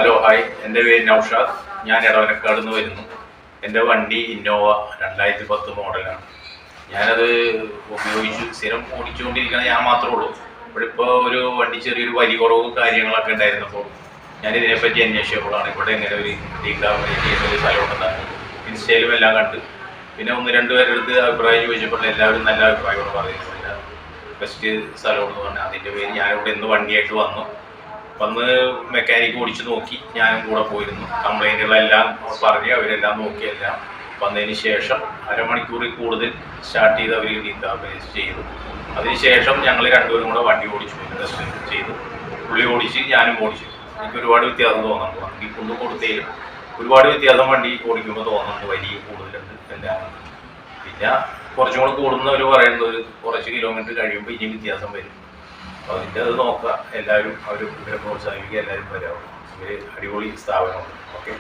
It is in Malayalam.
ഹലോ ഹായ്, എൻ്റെ പേര് നൗഷാദ്. ഞാൻ എടവനക്കാട് നിന്ന് വരുന്നു. എൻ്റെ വണ്ടി ഇന്നോവ 2010 മോഡലാണ്. ഞാനത് ഉപയോഗിച്ച് സ്ഥിരം ഓടിച്ചുകൊണ്ടിരിക്കുന്ന ഞാൻ മാത്രമേ ഉള്ളൂ. ഇപ്പോൾ ഒരു വണ്ടി ചെറിയൊരു വലി കുറവ് കാര്യങ്ങളൊക്കെ ഉണ്ടായിരുന്നപ്പോൾ ഞാൻ ഇതിനെപ്പറ്റി അന്വേഷിച്ചപ്പോഴാണ് ഇവിടെ ഇങ്ങനെ ഒരു ഡീഗ്രാവേറ്റ് ചെയ്യുന്ന ഒരു സ്ഥലമുണ്ടെന്നാണ് ഇൻസ്റ്റയിലും എല്ലാം കണ്ട്. പിന്നെ 1-2 പേരുടെ അടുത്ത് അഭിപ്രായം ചോദിച്ചപ്പോൾ എല്ലാവരും നല്ല അഭിപ്രായമാണ് പറയുന്നത്. ബെസ്റ്റ് സ്ഥലമെന്ന് പറഞ്ഞാൽ അതിൻ്റെ പേര് ഞാനിവിടെ ഇന്ന് വണ്ടിയായിട്ട് വന്ന് മെക്കാനിക്ക് ഓടിച്ച് നോക്കി. ഞാനും കൂടെ പോയിരുന്നു. കംപ്ലൈൻറ്റുകളെല്ലാം പറഞ്ഞ് അവരെല്ലാം നോക്കിയെല്ലാം വന്നതിന് ശേഷം അരമണിക്കൂറിൽ കൂടുതൽ സ്റ്റാർട്ട് ചെയ്ത് അവർ ഡീഗ്രാവേറ്റ് ചെയ്തു. അതിനുശേഷം ഞങ്ങൾ രണ്ടുപേരും കൂടെ വണ്ടി ഓടിച്ചു ടെസ്റ്റ് ചെയ്തു. പുള്ളി ഓടിച്ച് ഞാനും ഓടിച്ചു. എനിക്ക് ഒരുപാട് വ്യത്യാസം തോന്നുന്നുണ്ട്. വണ്ടി കൊണ്ടു കൊടുത്തതിലും ഒരുപാട് വ്യത്യാസം വണ്ടി ഓടിക്കുമ്പോൾ തോന്നുന്നുണ്ട്. വലിയ കൂടുതലുണ്ട് എല്ലാം. പിന്നെ കുറച്ചും കൂടെ കൂടുന്നവർ പറയുന്നത് കുറച്ച് കിലോമീറ്റർ കഴിയുമ്പോൾ ഇനി വ്യത്യാസം വരും. അപ്പോൾ അതിൻ്റെ അത് നോക്കുക. എല്ലാവരും അവർ ഇവരെ പ്രോത്സാഹിപ്പിക്കുക. എല്ലാവരും വരാവും. ഇവർ അടിപൊളി സ്ഥാപനമാണ്. ഓക്കെ.